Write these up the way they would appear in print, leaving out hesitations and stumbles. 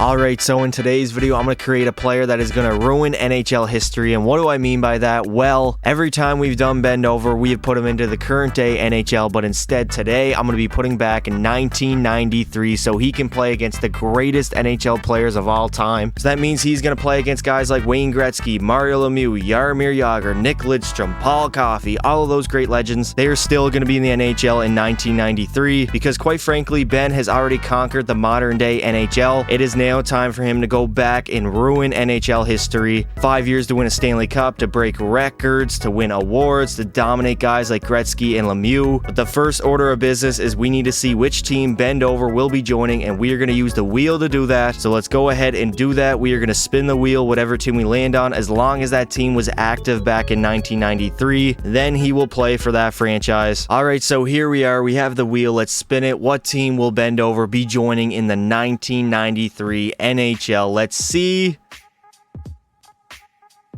Alright, so in today's video, I'm going to create a player that is going to ruin NHL history. And what do I mean by that? Well, every time we've done Bend Over, we have put him into the current day NHL, but instead today, I'm going to be putting back in 1993 so he can play against the greatest NHL players of all time. So that means he's going to play against guys like Wayne Gretzky, Mario Lemieux, Jaromir Jagr, Nick Lidstrom, Paul Coffey, all of those great legends. They are still going to be in the NHL in 1993 because, quite frankly, Ben has already conquered the modern day NHL. It is now time for him to go back and ruin NHL history. 5 years to win a Stanley Cup, to break records, to win awards, to dominate guys like Gretzky and Lemieux. But the first order of business is we need to see which team Bend Over will be joining, and we are going to use the wheel to do that. So let's go ahead and do that. We are going to spin the wheel, whatever team we land on, as long as that team was active back in 1993, then he will play for that franchise. Alright, so here we are. We have the wheel. Let's spin it. What team will Bend Over be joining in the 1993 NHL? Let's see.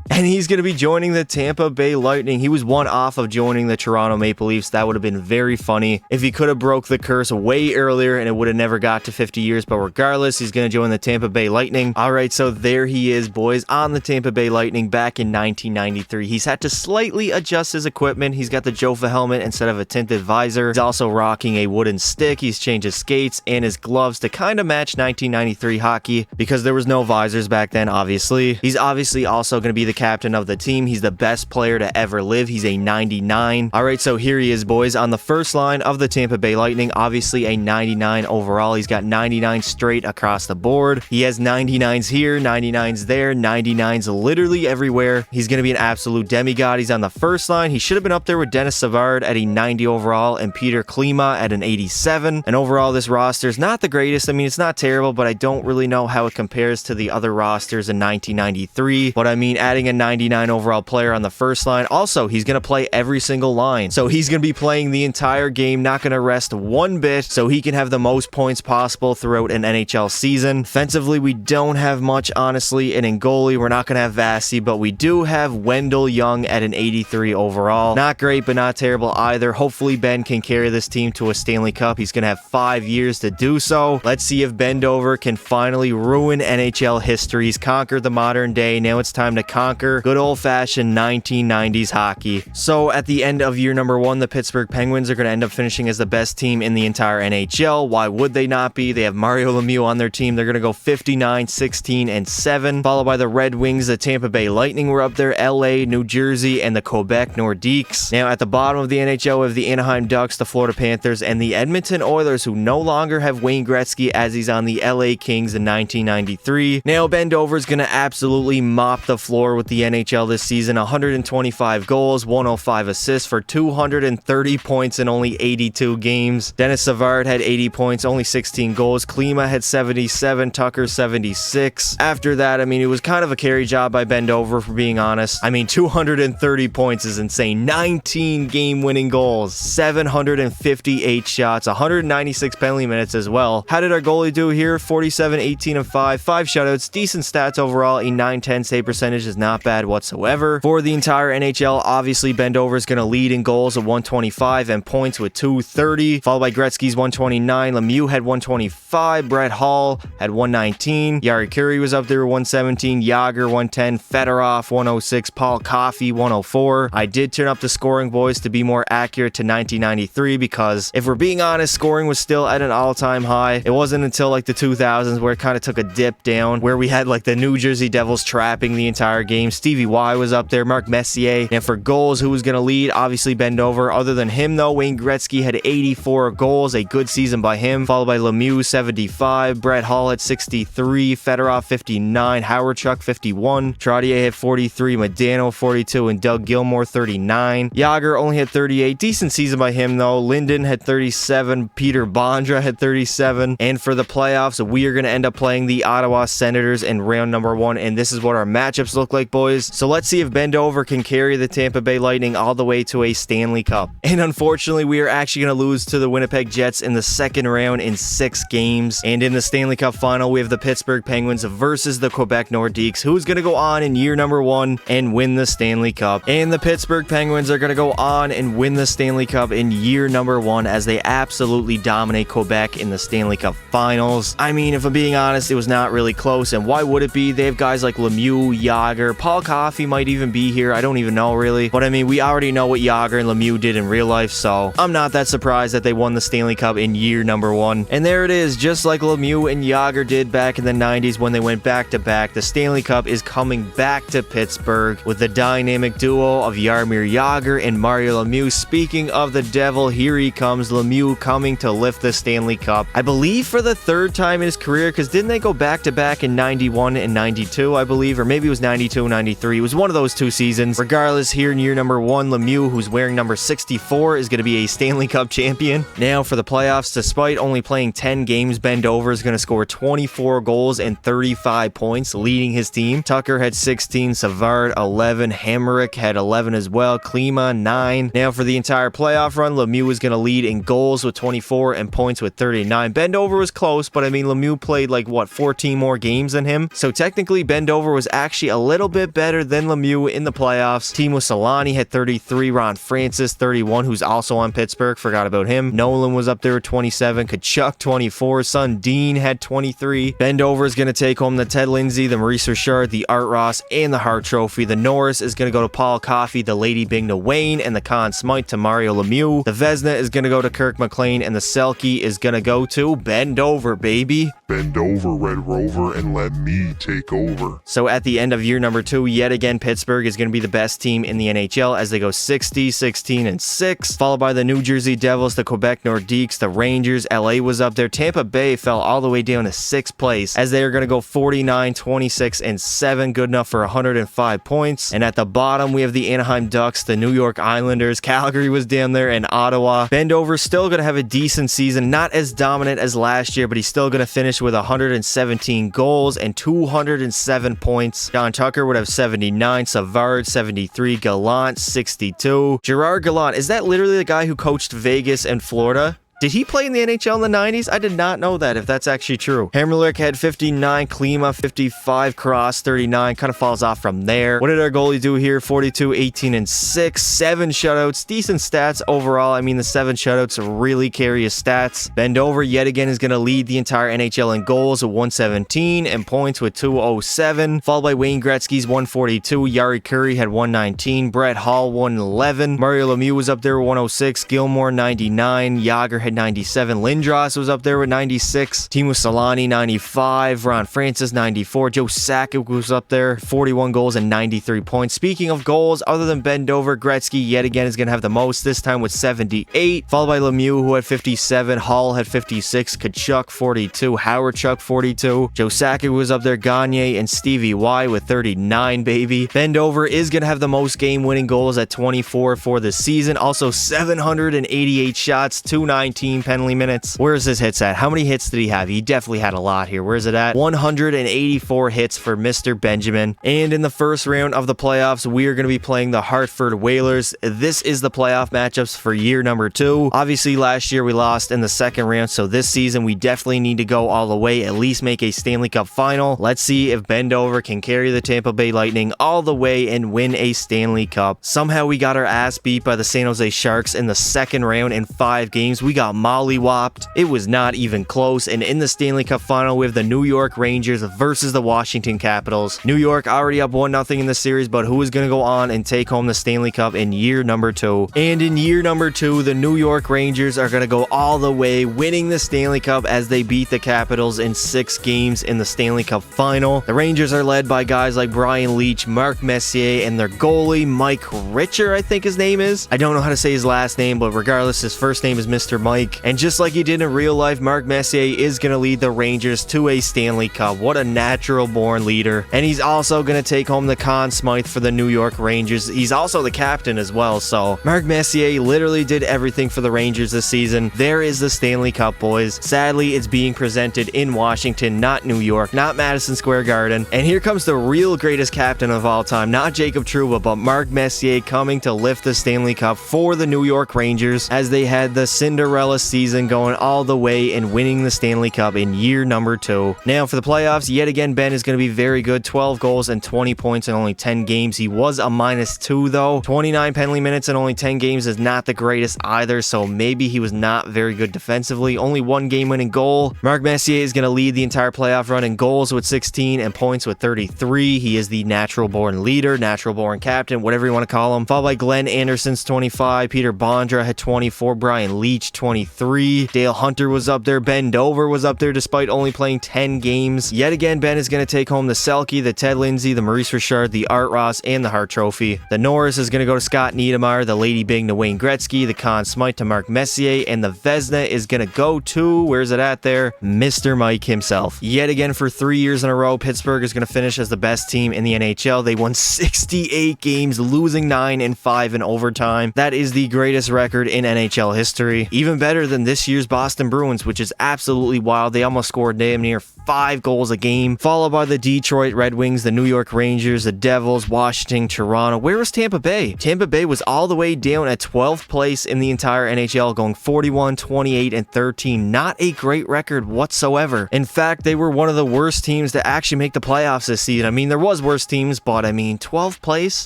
And he's going to be joining the Tampa Bay Lightning. He was one off of joining the Toronto Maple Leafs. That would have been very funny if he could have broke the curse way earlier and it would have never got to 50 years. But regardless, he's going to join the Tampa Bay Lightning. All right, so there he is, boys, on the Tampa Bay Lightning back in 1993. He's had to slightly adjust his equipment. He's got the Jofa helmet instead of a tinted visor. He's also rocking a wooden stick. He's changed his skates and his gloves to kind of match 1993 hockey because there was no visors back then, obviously. He's obviously also going to be the captain of the team. He's the best player to ever live. He's a 99. All right, so here he is, boys, on the first line of the Tampa Bay Lightning. Obviously a 99 overall. He's got 99 straight across the board. He has 99s here, 99s there, 99s literally everywhere. He's going to be an absolute demigod. He's on the first line. He should have been up there with Dennis Savard at a 90 overall and Peter Klima at an 87. And overall, this roster is not the greatest. I mean, it's not terrible, but I don't really know how it compares to the other rosters in 1993. But I mean, adding a 99 overall player on the first line. Also, he's going to play every single line. So he's going to be playing the entire game, not going to rest one bit, so he can have the most points possible throughout an NHL season. Offensively, we don't have much, honestly. And in goalie, we're not going to have Vasi, but we do have Wendell Young at an 83 overall. Not great, but not terrible either. Hopefully, Ben can carry this team to a Stanley Cup. He's going to have 5 years to do so. Let's see if Bend Over can finally ruin NHL history. He's conquered the modern day. Now it's time to conquer good old-fashioned 1990s hockey. So at the end of year number 1, the Pittsburgh Penguins are going to end up finishing as the best team in the entire NHL. Why would they not be? They have Mario Lemieux on their team. They're going to go 59, 16, and 7, followed by the Red Wings. The Tampa Bay Lightning were up there, LA, New Jersey, and the Quebec Nordiques. Now at the bottom of the NHL, we have the Anaheim Ducks, the Florida Panthers, and the Edmonton Oilers, who no longer have Wayne Gretzky as he's on the LA Kings in 1993. Now Bend Over is going to absolutely mop the floor with the NHL this season. 125 goals, 105 assists for 230 points in only 82 games. Dennis Savard had 80 points, only 16 goals. Klima had 77, Tucker 76. After that, I mean, it was kind of a carry job by Bend Over, for being honest. I mean, 230 points is insane. 19 game-winning goals, 758 shots, 196 penalty minutes as well. How did our goalie do here? 47, 18, and 5 shutouts. Decent stats overall. A 910 save percentage is not bad whatsoever. For the entire NHL, obviously Bend Over is going to lead in goals at 125 and points with 230, followed by Gretzky's 129. Lemieux had 125. Brett Hall had 119. Jari Kurri was up there with 117. Jagr 110. Fedorov 106. Paul Coffey 104. I did turn up the scoring, boys, to be more accurate to 1993 because if we're being honest, scoring was still at an all-time high. It wasn't until like the 2000s where it kind of took a dip down, where we had like the New Jersey Devils trapping the entire game. Stevie Y was up there, Mark Messier. And for goals, who was going to lead? Obviously Bend Over. Other than him, though, Wayne Gretzky had 84 goals, a good season by him, followed by Lemieux 75, Brett Hall at 63, Fedorov 59, Howard Chuck 51, Trottier had 43, Modano 42, and Doug Gilmour 39. Jagr only had 38. Decent season by him, though. Linden had 37, Peter Bondra had 37. And for the playoffs, we are going to end up playing the Ottawa Senators in round number 1, and this is what our matchups look like, boys. boys. So let's see if Bendover can carry the Tampa Bay Lightning all the way to a Stanley Cup. And unfortunately, we are actually going to lose to the Winnipeg Jets in the second round in 6 games. And in the Stanley Cup final, we have the Pittsburgh Penguins versus the Quebec Nordiques. Who's going to go on in year number 1 and win the Stanley Cup? And the Pittsburgh Penguins are going to go on and win the Stanley Cup in year number 1 as they absolutely dominate Quebec in the Stanley Cup finals. I mean, if I'm being honest, it was not really close. And why would it be? They have guys like Lemieux, Jágr, Paul Coffey might even be here. I don't even know really. But I mean, we already know what Jágr and Lemieux did in real life, so I'm not that surprised that they won the Stanley Cup in year number 1. And there it is, just like Lemieux and Jágr did back in the 90s when they went back-to-back. The Stanley Cup is coming back to Pittsburgh with the dynamic duo of Jaromir Jágr and Mario Lemieux. Speaking of the devil, here he comes, Lemieux coming to lift the Stanley Cup. I believe for the 3rd time in his career, because didn't they go back-to-back in 91 and 92, I believe, or maybe it was 92, 93. It was one of those 2 seasons. Regardless, here in year number 1, Lemieux, who's wearing number 64, is going to be a Stanley Cup champion. Now for the playoffs, despite only playing 10 games, Bendover is going to score 24 goals and 35 points, leading his team. Tucker had 16, Savard 11, Hamrick had 11 as well, Klima 9. Now for the entire playoff run, Lemieux is going to lead in goals with 24 and points with 39. Bendover was close, but I mean, Lemieux played like, what, 14 more games than him? So technically, Bendover was actually a little bit better than Lemieux in the playoffs. Timo Solani had 33, Ron Francis 31, who's also on Pittsburgh, forgot about him. Nolan was up there with 27, Kachuk 24, Sundin had 23. Bendover is going to take home the Ted Lindsay, the Maurice Richard, the Art Ross, and the Hart Trophy. The Norris is going to go to Paul Coffey, the Lady Bing to Wayne, and the Conn Smythe to Mario Lemieux. The Vezina is going to go to Kirk McLean, and the Selke is going to go to Bendover, baby. Bend over, Red Rover, and let me take over. So at the end of year number 2, yet again, Pittsburgh is going to be the best team in the NHL as they go 60, 16, and 6, followed by the New Jersey Devils, the Quebec Nordiques, the Rangers. LA was up there. Tampa Bay fell all the way down to 6th place as they are going to go 49, 26, and 7, good enough for 105 points. And at the bottom, we have the Anaheim Ducks, the New York Islanders. Calgary was down there, and Ottawa. Bendover's still going to have a decent season, not as dominant as last year, but he's still going to finish with 117 goals and 207 points. John Tucker would have 79, Savard 73, Gallant 62. Gerard Gallant, is that literally the guy who coached Vegas and Florida? Did he play in the NHL in the 90s? I did not know that, if that's actually true. Hammerlick had 59, Klima 55, Cross 39, kind of falls off from there. What did our goalie do here? 42, 18, and 6, 7 shutouts, decent stats overall. I mean, the 7 shutouts really carry his stats. Bendover yet again is going to lead the entire NHL in goals with 117 and points with 207, followed by Wayne Gretzky's 142, Yari Curry had 119, Brett Hall 111, Mario Lemieux was up there with 106, Gilmore 99, Jágr had 97, Lindros was up there with 96, Timo Solani 95, Ron Francis 94, Joe Sakic was up there, 41 goals and 93 points. Speaking of goals, other than Bendover, Gretzky yet again is going to have the most, this time with 78, followed by Lemieux who had 57, Hall had 56, Kachuk 42, Howard Chuck 42, Joe Sakic was up there, Gagne and Stevie Y with 39, baby. Bendover is going to have the most game-winning goals at 24 for the season, also 788 shots, 219 penalty minutes. Where's his hits at? How many hits did he have? He definitely had a lot here. Where's it at? 184 hits for Mr. Benjamin. And in the first round of the playoffs, we are going to be playing the Hartford Whalers. This is the playoff matchups for year number 2. Obviously, last year we lost in the second round, so this season we definitely need to go all the way, at least make a Stanley Cup final. Let's see if Bendover can carry the Tampa Bay Lightning all the way and win a Stanley Cup. Somehow we got our ass beat by the San Jose Sharks in the second round in 5 games. We got mollywopped. It was not even close. And in the Stanley Cup final, we have the New York Rangers versus the Washington Capitals. New York already up 1-0 in the series, but who is going to go on and take home the Stanley Cup in year number 2? And in year number 2, the New York Rangers are going to go all the way, winning the Stanley Cup as they beat the Capitals in 6 games in the Stanley Cup final. The Rangers are led by guys like Brian Leetch, Mark Messier, and their goalie, Mike Richer, I think his name is. I don't know how to say his last name, but regardless, his first name is Mr. Mike. Mike. And just like he did in real life, Mark Messier is going to lead the Rangers to a Stanley Cup. What a natural-born leader. And he's also going to take home the Conn Smythe for the New York Rangers. He's also the captain as well, so Mark Messier literally did everything for the Rangers this season. There is the Stanley Cup, boys. Sadly, it's being presented in Washington, not New York, not Madison Square Garden. And here comes the real greatest captain of all time, not Jacob Trouba, but Mark Messier coming to lift the Stanley Cup for the New York Rangers as they had the Cinderella season going all the way and winning the Stanley Cup in year number 2. Now for the playoffs, yet again, Ben is going to be very good. 12 goals and 20 points in only 10 games. He was a -2 though. 29 penalty minutes in only 10 games is not the greatest either, so maybe he was not very good defensively. Only 1 game-winning goal. Mark Messier is going to lead the entire playoff run in goals with 16 and points with 33. He is the natural-born leader, natural-born captain, whatever you want to call him. Followed by Glenn Anderson's 25. Peter Bondra had 24. Brian Leach 23. Dale Hunter was up there. Ben Dover was up there despite only playing 10 games. Yet again, Ben is going to take home the Selke, the Ted Lindsay, the Maurice Richard, the Art Ross, and the Hart Trophy. The Norris is going to go to Scott Niedermayer, the Lady Bing to Wayne Gretzky, the Conn Smythe to Mark Messier, and the Vezina is going to go to, where's it at there? Mr. Mike himself. Yet again, for 3 years in a row, Pittsburgh is going to finish as the best team in the NHL. They won 68 games, losing 9 and 5 in overtime. That is the greatest record in NHL history. Even better than this year's Boston Bruins, which is absolutely wild. They almost scored damn near 5 goals a game, followed by the Detroit Red Wings, the New York Rangers, the Devils, Washington, Toronto. Where was Tampa Bay? Tampa Bay was all the way down at 12th place in the entire NHL, going 41, 28, and 13. Not a great record whatsoever. In fact, they were one of the worst teams to actually make the playoffs this season. I mean, there was worse teams, but I mean, 12th place?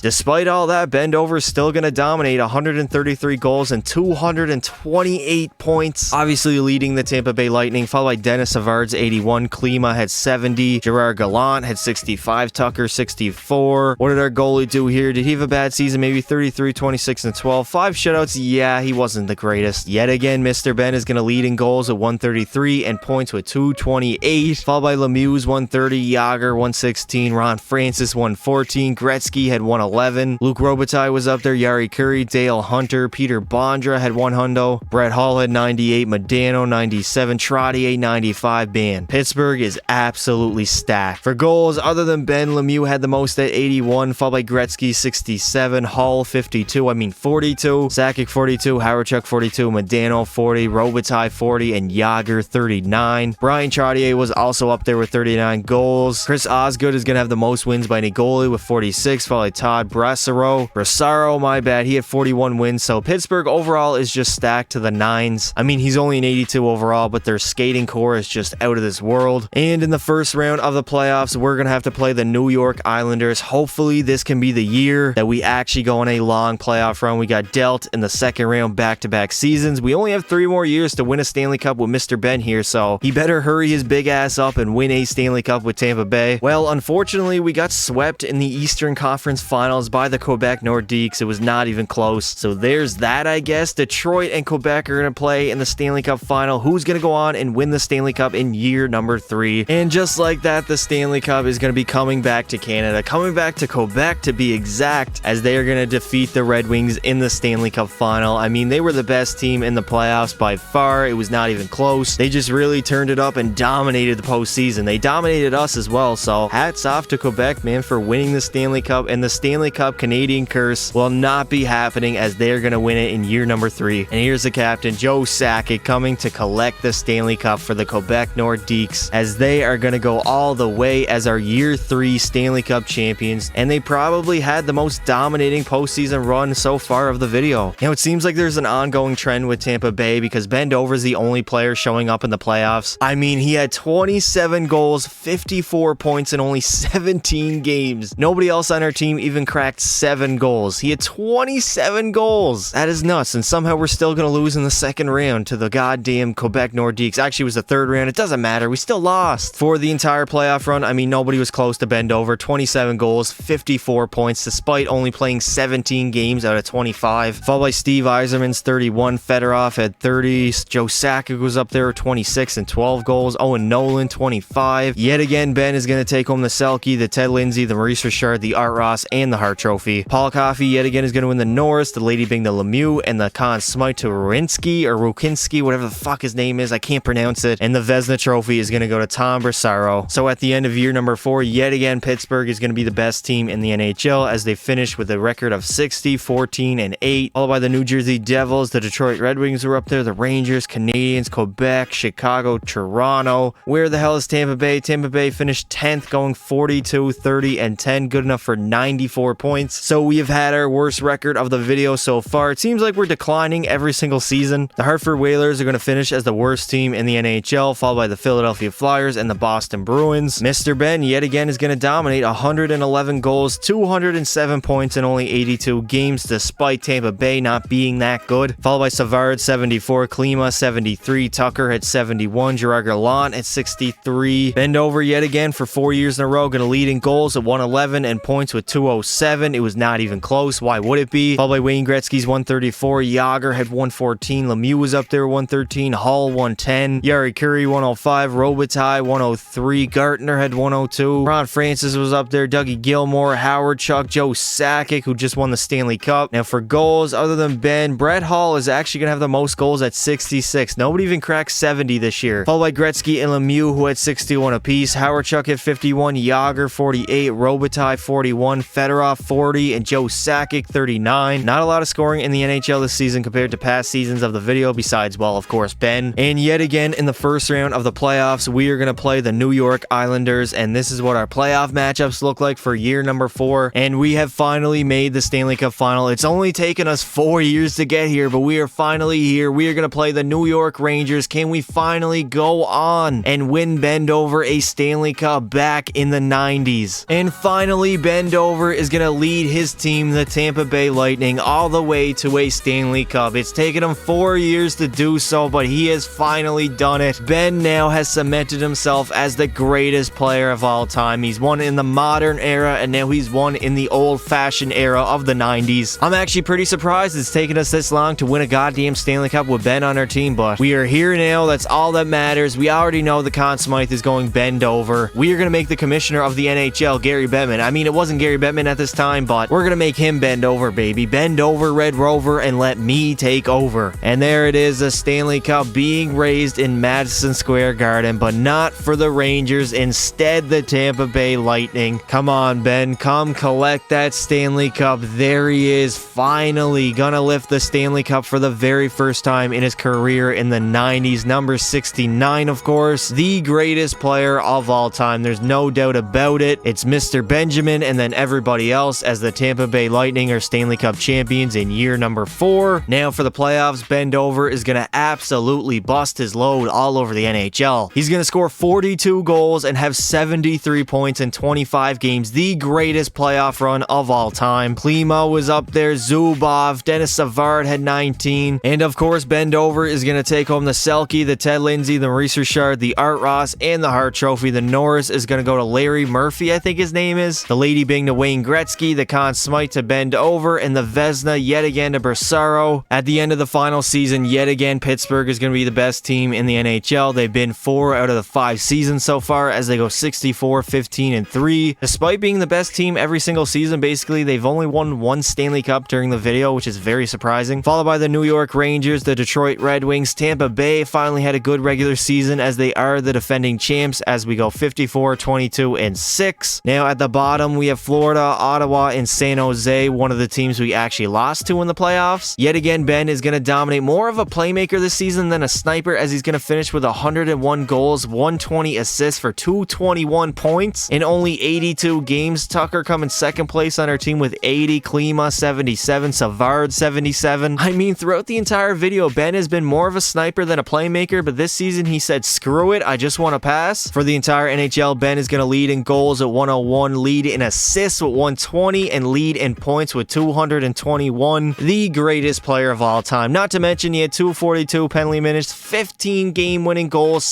Despite all that, Ben Dover is still going to dominate. 133 goals and 228 points. Obviously leading the Tampa Bay Lightning, followed by Dennis Savard's 81. Klima had 70. Gerard Gallant had 65. Tucker 64. What did our goalie do here? Did he have a bad season? Maybe 33, 26, and 12. 5 shutouts. Yeah, he wasn't the greatest. Yet again, Mr. Ben is going to lead in goals at 133 and points with 228. Followed by Lemieux 130. Yager 116. Ron Francis 114. Gretzky had 111. Luke Robitaille was up there. Yari Curry, Dale Hunter, Peter Bondra had 100. Brett Hall had 98. Modano 97. Trottier 95. Man, Pittsburgh is absolutely stacked. For goals, other than Ben, Lemieux had the most at 81, followed by Gretzky 67, Hull 52, 42, Sakic 42, Howardchuk 42, Modano 40, Robitaille 40, and Yager 39. Brian Trottier was also up there with 39 goals. Chris Osgood is going to have the most wins by any goalie with 46, followed by Todd Brassaro, my bad, he had 41 wins. So Pittsburgh overall is just stacked to the nines. I mean, he's only an 82 overall, but their skating core is just out of this world. And in the first round of the playoffs, we're going to have to play the New York Islanders. Hopefully, this can be the year that we actually go on a long playoff run. We got dealt in the second round back-to-back seasons. We only have 3 more years to win a Stanley Cup with Mr. Ben here, so he better hurry his big ass up and win a Stanley Cup with Tampa Bay. Well, unfortunately, we got swept in the Eastern Conference Finals by the Quebec Nordiques. It was not even close. So there's that, I guess. Detroit and Quebec are going to play in the Stanley Cup Final. Who's going to go on and win the Stanley Cup in year number 3? And just like that, the Stanley Cup is going to be coming back to Canada, coming back to Quebec to be exact, as they are going to defeat the Red Wings in the Stanley Cup Final. I mean, they were the best team in the playoffs by far. It was not even close. They just really turned it up and dominated the postseason. They dominated us as well, so hats off to Quebec, man, for winning the Stanley Cup. And the Stanley Cup Canadian curse will not be happening, as they're going to win it in year number 3. And here's the captain, Joe Sakic, coming to collect the Stanley Cup for the Quebec Nordiques, as they are going to go all the way as our year 3 Stanley Cup champions. And they probably had the most dominating postseason run so far of the video. Now, it seems like there's an ongoing trend with Tampa Bay, because Ben Dover is the only player showing up in the playoffs. I mean, he had 27 goals, 54 points in only 17 games. Nobody else on our team even cracked 7 goals. He had 27 goals. That is nuts. And somehow we're still going to lose in the second round to the goddamn Quebec Nordiques. Actually, it was the third round. It doesn't matter. We still lost. lost. For the entire playoff run, I mean, nobody was close to bend over. 27 goals, 54 points, despite only playing 17 games out of 25. Followed by Steve Yzerman's 31. Fedorov had 30. Joe Sakic was up there with 26 and 12 goals. Owen Nolan, 25. Yet again, Ben is going to take home the Selke, the Ted Lindsay, the Maurice Richard, the Art Ross, and the Hart Trophy. Paul Coffey yet again is going to win the Norris, the Lady Byng, the Lemieux, and the Conn Smythe to Rukinski, whatever the fuck his name is, I can't pronounce it. And the Vezina Trophy is going to go to Tom Brasaro. So at the end of year number 4, yet again, Pittsburgh is going to be the best team in the NHL as they finish with a record of 60, 14, and 8. Followed by the New Jersey Devils, the Detroit Red Wings were up there, the Rangers, Canadiens, Quebec, Chicago, Toronto. Where the hell is Tampa Bay? Tampa Bay finished 10th, going 42, 30, and 10, good enough for 94 points. So we have had our worst record of the video so far. It seems like we're declining every single season. The Hartford Whalers are going to finish as the worst team in the NHL, followed by the Philadelphia Flyers and the Boston Bruins. Mr. Ben yet again is going to dominate, 111 goals, 207 points in only 82 games, despite Tampa Bay not being that good. Followed by Savard, 74, Klima, 73, Tucker had 71, Gerard Gallant at 63. Bend over yet again for 4 years in a row, going to lead in goals at 111 and points with 207. It was not even close. Why would it be? Followed by Wayne Gretzky's 134, Yager had 114, Lemieux was up there 113, Hull 110, Yari Curry 105, Robitaille 103, Gartner had 102, Ron Francis was up there, Dougie Gilmore, Howard Chuck, Joe Sakic, who just won the Stanley Cup. Now for goals, other than Ben, Brett Hull is actually going to have the most goals at 66. Nobody even cracked 70 this year. Followed by Gretzky and Lemieux, who had 61 apiece. Howard Chuck had 51, Yager 48, Robitaille 41, Fedorov 40, and Joe Sakic 39. Not a lot of scoring in the NHL this season compared to past seasons of the video, besides, well, of course, Ben. And yet again, in the first round of the playoffs, we are going to play the New York Islanders, and this is what our playoff matchups look like for year number 4. And we have finally made the Stanley Cup final. It's only taken us 4 years to get here, but we are finally here. We are going to play the New York Rangers. Can we finally go on and win Bend Over a Stanley Cup back in the 90s? And finally, Bend Over is going to lead his team, the Tampa Bay Lightning, all the way to a Stanley Cup. It's taken him 4 years to do so, but he has finally done it. Ben now has cemented himself as the greatest player of all time. He's won in the modern era, and now he's won in the old-fashioned era of the 90s. I'm actually pretty surprised it's taken us this long to win a goddamn Stanley Cup with Ben on our team, but we are here now. That's all that matters. We already know the Conn Smythe is going Bend Over. We are going to make the commissioner of the NHL, Gary Bettman. I mean, it wasn't Gary Bettman at this time, but we're going to make him bend over, baby. Bend over, Red Rover, and let me take over. And there it is, a Stanley Cup being raised in Madison Square Garden, but not for the Rangers. Instead, the Tampa Bay Lightning. Come on, Ben. Come collect that Stanley Cup. There he is, finally gonna lift the Stanley Cup for the very first time in his career in the 90s. Number 69, of course. The greatest player of all time. There's no doubt about it. It's Mr. Benjamin and then everybody else, as the Tampa Bay Lightning are Stanley Cup champions in year number 4. Now for the playoffs, Bend Over is gonna absolutely bust his load all over the NHL. He's gonna score 42 goals and have 73 points in 25 games. The greatest playoff run of all time. Klima was up there, Zubov, Dennis Savard had 19, and of course Bend Over is going to take home the Selke, the Ted Lindsay, the Maurice Richard, the Art Ross, and the Hart Trophy. The Norris is going to go to Larry Murphy, I think his name is. The Lady Byng to Wayne Gretzky, the Conn Smythe to Bend Over, and the Vezina yet again to Brasaro. At the end of the final season, yet again, Pittsburgh is going to be the best team in the NHL. They've been 4 out of the 5 seasons so far as they go 64, 15, and 3. Despite being the best team every single season, basically, they've only won 1 Stanley Cup during the video, which is very surprising. Followed by the New York Rangers, the Detroit Red Wings. Tampa Bay finally had a good regular season as they are the defending champs as we go 54, 22, and 6. Now at the bottom, we have Florida, Ottawa, and San Jose, one of the teams we actually lost to in the playoffs. Yet again, Ben is going to dominate, more of a playmaker this season than a sniper, as he's going to finish with 101 goals, 120 assists for 221 points in only 82 games. Tucker coming second place on our team with 80, Klima 77, Savard 77. I mean, throughout the entire video, Ben has been more of a sniper than a playmaker, but this season he said, screw it, I just want to pass. For the entire NHL, Ben is going to lead in goals at 101, lead in assists with 120, and lead in points with 221. The greatest player of all time. Not to mention, he had 242 penalty minutes, 15 game-winning goals,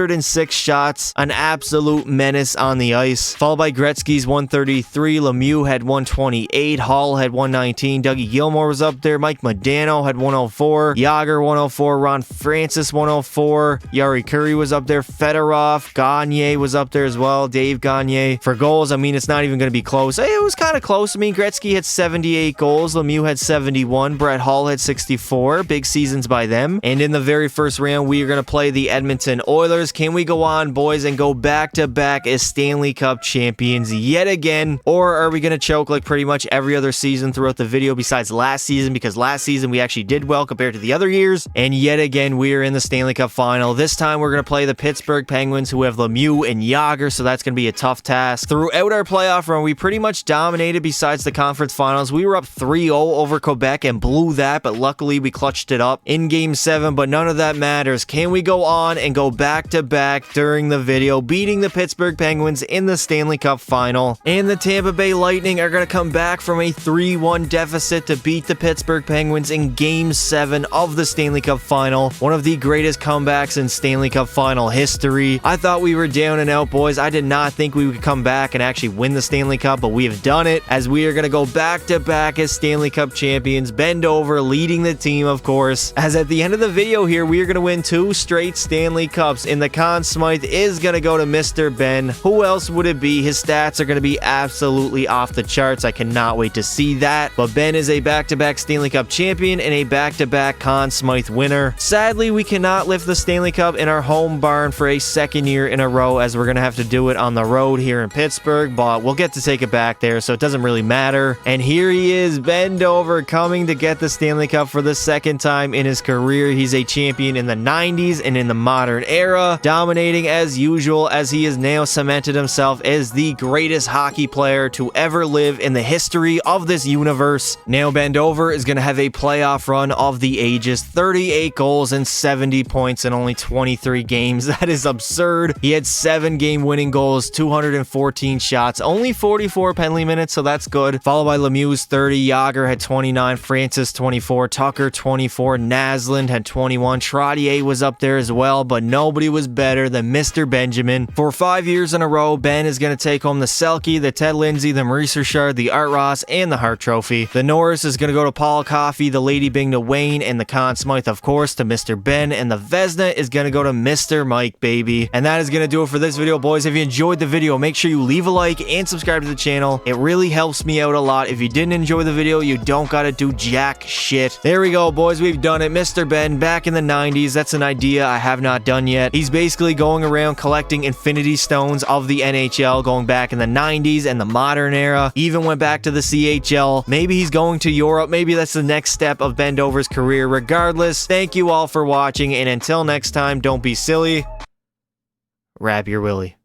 206 shots, an absolute menace on the ice. Followed by Gretzky's 133, Lemieux had 128, Hall had 119, Dougie Gilmour was up there, Mike Modano had 104, Yager 104, Ron Francis 104, Yari Curry was up there, Fedorov, Gagne was up there as well, Dave Gagne. For goals, I mean, it's not even going to be close. It was kind of close. I mean, Gretzky had 78 goals, Lemieux had 71, Brett Hull had 64. Big seasons by them. And in the very first round, we are going to play the Edmonton Oilers. Can we go on, boys, and go back-to-back as Stanley Cup champions yet again? Or are we going to choke like pretty much every other season throughout the video besides last season? Because last season we actually did well compared to the other years. And yet again, we are in the Stanley Cup final. This time we're going to play the Pittsburgh Penguins, who have Lemieux and Yager, so that's going to be a tough task. Throughout our playoff run, we pretty much dominated besides the conference finals. We were up 3-0 over Quebec and blew that, but luckily we clutched it up in Game 7, but none of that matters. Can we go on and go back-to-back during the video, beating the Pittsburgh Penguins in the Stanley Cup final? And the Tampa Bay Lightning are going to come back from a 3-1 deficit to beat the Pittsburgh Penguins in Game 7 of the Stanley Cup final. One of the greatest comebacks in Stanley Cup final history. I thought we were down and out, boys. I did not think we would come back and actually win the Stanley Cup, but we have done it, as we are going to go back-to-back as Stanley Cup champions. Bend over, leading the team, of course, as at the end of the video here, we are going to win 2 straight Stanley Cups, and the Conn Smythe is going to go to Mr. Ben. Who else would it be? His stats are going to be absolutely off the charts. I cannot wait to see that. But Ben is a back-to-back Stanley Cup champion and a back-to-back Conn Smythe winner. Sadly, we cannot lift the Stanley Cup in our home barn for a second year in a row, as we're going to have to do it on the road here in Pittsburgh, but we'll get to take it back there, so it doesn't really matter. And here he is, bend over, coming to get the Stanley Cup for the second time in his career. He's a champion in the 90s and in the modern era, dominating as usual, as he has now cemented himself as the greatest hockey player to ever live in the history of this universe. Now bend over is going to have a playoff run of the ages, 38 goals and 70 points in only 23 games. That is absurd. He had 7 game-winning goals, 214 shots, only 44 penalty minutes, so that's good. Followed by Lemieux's 30, Yager had 29, Francis 24, Tucker 24, Naslund had 21, Trottier was up there as well, but nobody was better than Mr. Benjamin. For 5 years in a row, Ben is going to take home the Selke, the Ted Lindsay, the Maurice Richard, the Art Ross, and the Hart Trophy. The Norris is going to go to Paul Coffey, the Lady Bing to Wayne, and the Conn Smythe, of course, to Mr. Ben, and the Vezina is going to go to Mr. Mike, baby. And that is going to do it for this video, boys. If you enjoyed the video, make sure you leave a like and subscribe to the channel. It really helps me out a lot. If you didn't enjoy the video, you don't gotta do jack shit. There we go, boys. We've done it. Mr. Ben, back in the 90s. That's an idea I have not done yet. He's basically going around collecting infinity stones of the NHL, going back in the 90s and the modern era. Even went back to the CHL. Maybe he's going to Europe. Maybe that's the next step of Bendover's career. Regardless, thank you all for watching, and until next time, don't be silly. Wrap your willy.